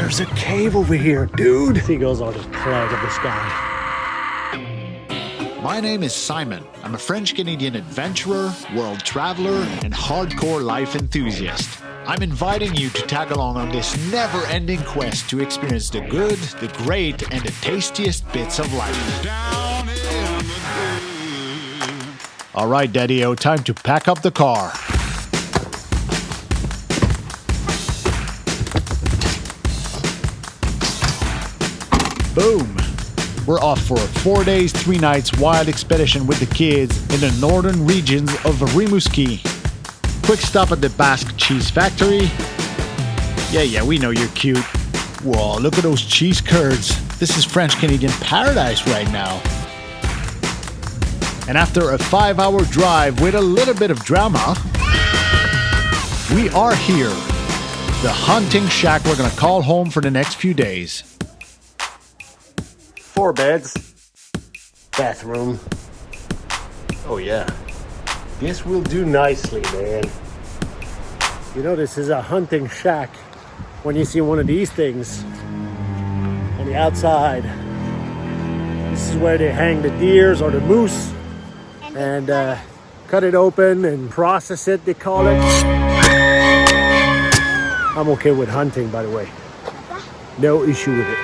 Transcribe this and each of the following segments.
There's a cave over here, dude. Seagulls are the plague of the sky. My name is Simon. I'm a French-Canadian adventurer, world traveler, and hardcore life enthusiast. I'm inviting you to tag along on this never-ending quest to experience the good, the great, and the tastiest bits of life. Alright, Daddy-O, time to pack up the car. Boom! We're off for a 4 days, 3 nights wild expedition with the kids in the northern regions of Rimouski. Quick stop at the Basque Cheese Factory. Yeah, we know you're cute. Whoa, look at those cheese curds. This is French-Canadian paradise right now. And after a 5-hour drive with a little bit of drama, we are here. The hunting shack we're gonna call home for the next few days. 4 beds, bathroom. Oh yeah, this will do nicely, man. You know, this is a hunting shack when you see one of these things on the outside. This is where they hang the deers or the moose and cut it open and process it, they call it. I'm okay with hunting, by the way. No issue with it.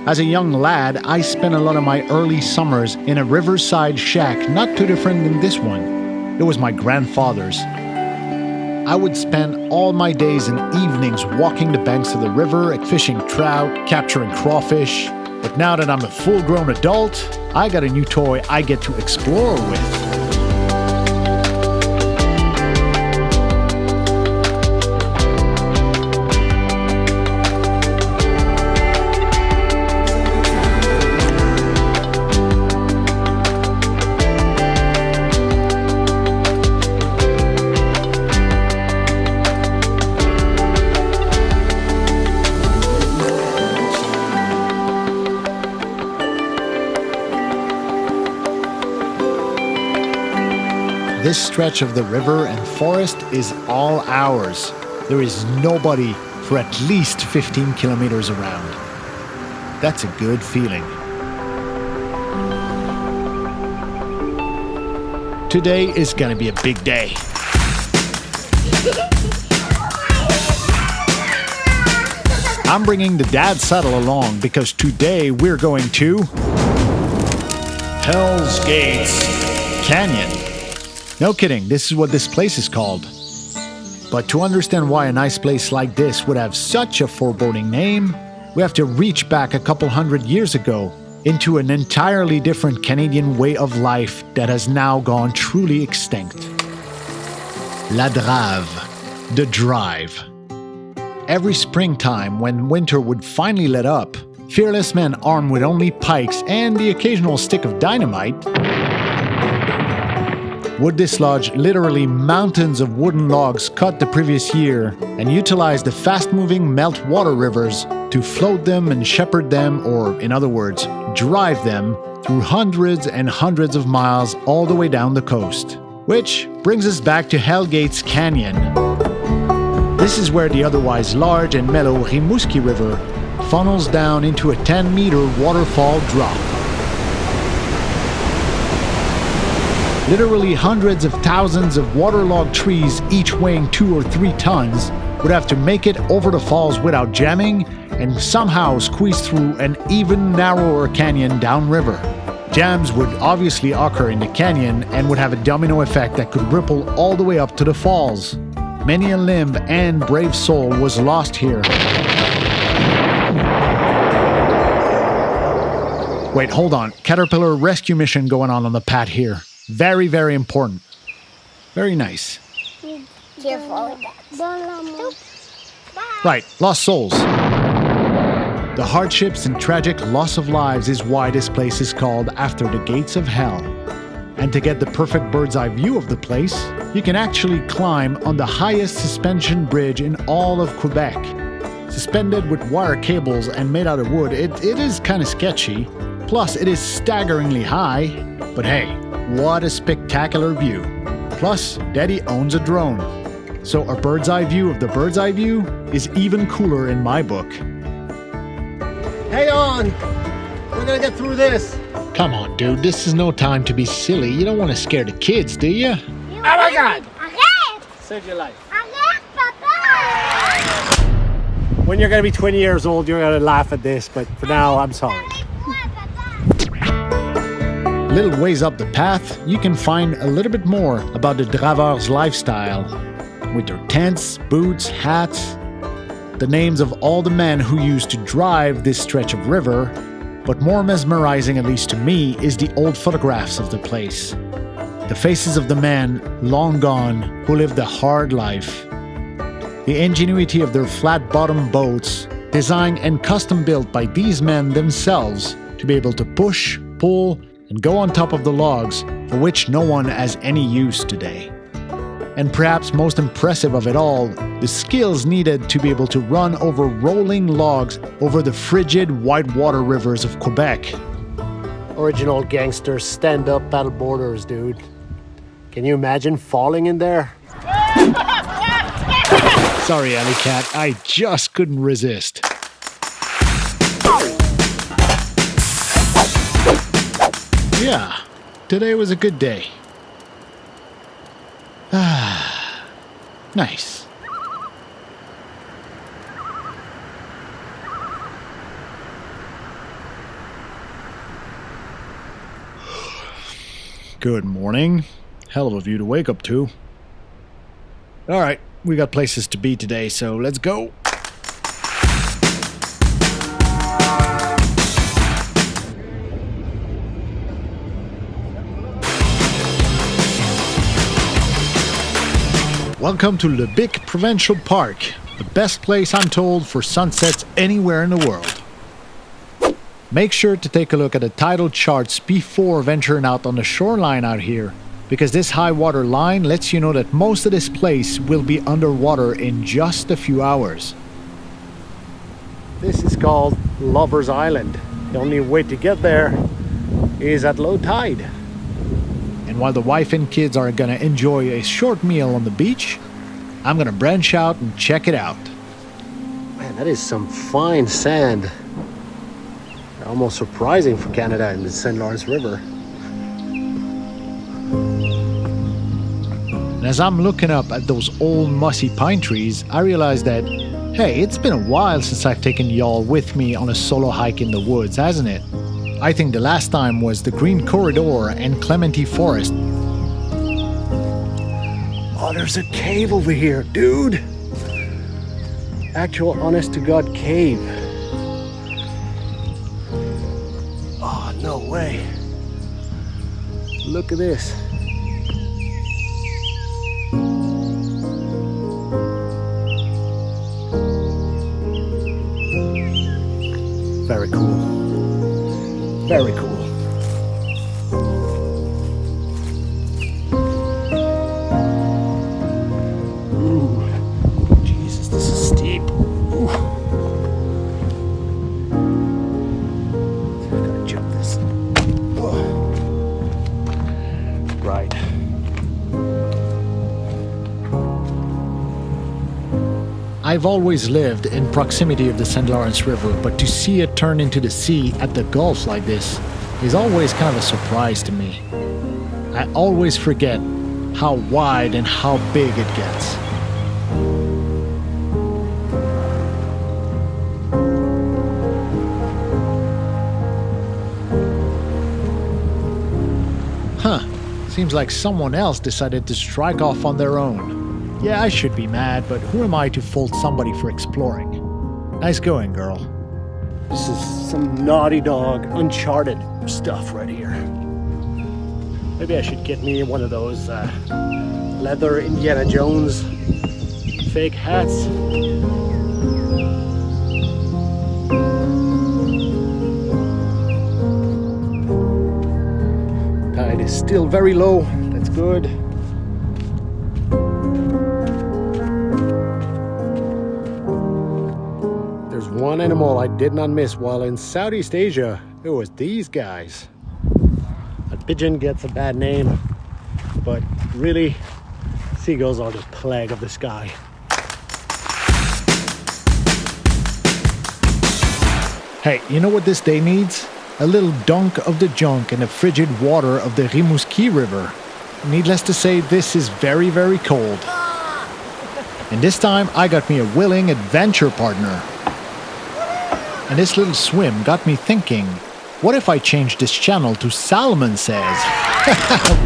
As a young lad, I spent a lot of my early summers in a riverside shack not too different than this one. It was my grandfather's. I would spend all my days and evenings walking the banks of the river, fishing trout, capturing crawfish. But now that I'm a full-grown adult, I got a new toy I get to explore with. This stretch of the river and forest is all ours. There is nobody for at least 15 kilometers around. That's a good feeling. Today is gonna be a big day. I'm bringing the dad saddle along because today we're going to Hell's Gates Canyon. No kidding, this is what this place is called. But to understand why a nice place like this would have such a foreboding name, we have to reach back a couple hundred years ago into an entirely different Canadian way of life that has now gone truly extinct. La DRAVE, the drive. Every springtime, when winter would finally let up, fearless men armed with only pikes and the occasional stick of dynamite would dislodge literally mountains of wooden logs cut the previous year and utilize the fast-moving meltwater rivers to float them and shepherd them, or in other words, drive them through hundreds and hundreds of miles all the way down the coast. Which brings us back to Hellgates Canyon. This is where the otherwise large and mellow Rimouski River funnels down into a 10-meter waterfall drop. Literally hundreds of thousands of waterlogged trees, each weighing 2 or 3 tons, would have to make it over the falls without jamming and somehow squeeze through an even narrower canyon downriver. Jams would obviously occur in the canyon and would have a domino effect that could ripple all the way up to the falls. Many a limb and brave soul was lost here. Wait, hold on. Caterpillar rescue mission going on the pad here. Very, very important. Very nice. Careful. Right, lost souls. The hardships and tragic loss of lives is why this place is called after the gates of hell. And to get the perfect bird's eye view of the place, you can actually climb on the highest suspension bridge in all of Quebec. Suspended with wire cables and made out of wood, it is kind of sketchy. Plus, it is staggeringly high. But hey, what a spectacular view. Plus, Daddy owns a drone. So a bird's eye view of the bird's eye view? is even cooler in my book. Hang on! We're gonna get through this! Come on, dude, this is no time to be silly. You don't want to scare the kids, do you? Oh my God! Arrête! Save your life. Arrête, papa! When you're gonna be 20 years old, you're gonna laugh at this, but for now, I'm sorry. A little ways up the path, you can find a little bit more about the draveurs' lifestyle, with their tents, boots, hats, the names of all the men who used to drive this stretch of river, but more mesmerizing, at least to me, is the old photographs of the place. The faces of the men, long gone, who lived a hard life. The ingenuity of their flat-bottom boats, designed and custom-built by these men themselves to be able to push, pull, and go on top of the logs, for which no one has any use today. And perhaps most impressive of it all, the skills needed to be able to run over rolling logs over the frigid whitewater rivers of Quebec. Original gangster stand-up paddleboarders, dude. Can you imagine falling in there? Sorry, Alley Cat, I just couldn't resist. Yeah, today was a good day. Ah, nice. Good morning. Hell of a view to wake up to. Alright, we got places to be today, so let's go. Welcome to Le Bic Provincial Park, the best place I'm told for sunsets anywhere in the world. Make sure to take a look at the tidal charts before venturing out on the shoreline out here, because this high water line lets you know that most of this place will be underwater in just a few hours. This is called Lover's Island. The only way to get there is at low tide. And while the wife and kids are gonna enjoy a short meal on the beach, I'm gonna branch out and check it out. Man, that is some fine sand. Almost surprising for Canada and the St. Lawrence River. And as I'm looking up at those old mossy pine trees, I realize that, hey, it's been a while since I've taken y'all with me on a solo hike in the woods, hasn't it? I think the last time was the Green Corridor and Clementi Forest. Oh, there's a cave over here, dude. Actual honest-to-God cave. Oh, no way. Look at this. Very cool. Very cool. Ooh, Jesus, this is steep. Ooh. I gotta jump this. Oh. Right. I've always lived in proximity of the St. Lawrence River, but to see it turn into the sea at the Gulf like this is always kind of a surprise to me. I always forget how wide and how big it gets. Huh, seems like someone else decided to strike off on their own. Yeah, I should be mad, but who am I to fault somebody for exploring? Nice going, girl. This is some Naughty Dog, Uncharted stuff right here. Maybe I should get me one of those leather Indiana Jones fake hats. Tide is still very low. That's good. There's one animal I did not miss while in Southeast Asia. It was these guys. A pigeon gets a bad name, but really, seagulls are the plague of the sky. Hey, you know what this day needs? A little dunk of the junk in the frigid water of the Rimouski River. Needless to say, this is very, very cold. And this time, I got me a willing adventure partner. And this little swim got me thinking, what if I change this channel to Salmon Says?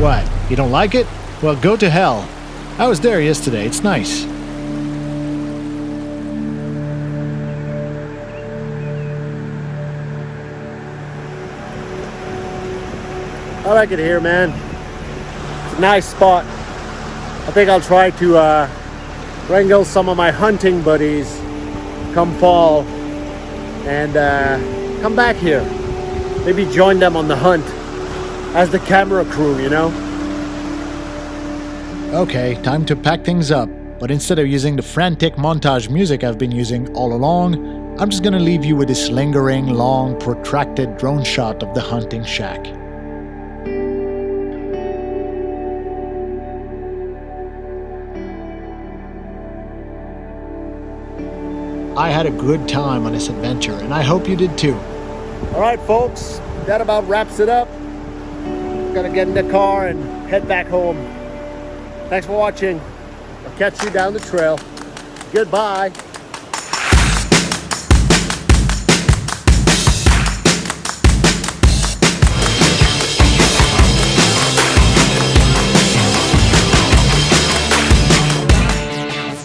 What? You don't like it? Well, go to hell. I was there yesterday. It's nice. I like it here, man. It's a nice spot. I think I'll try to wrangle some of my hunting buddies come fall and come back here. Maybe join them on the hunt as the camera crew, you know? Okay, time to pack things up. But instead of using the frantic montage music I've been using all along, I'm just gonna leave you with this lingering, long, protracted drone shot of the hunting shack. I had a good time on this adventure, and I hope you did too. All right, folks, that about wraps it up. Gonna get in the car and head back home. Thanks for watching. I'll catch you down the trail. Goodbye.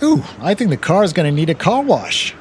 Ooh, I think the car's gonna need a car wash.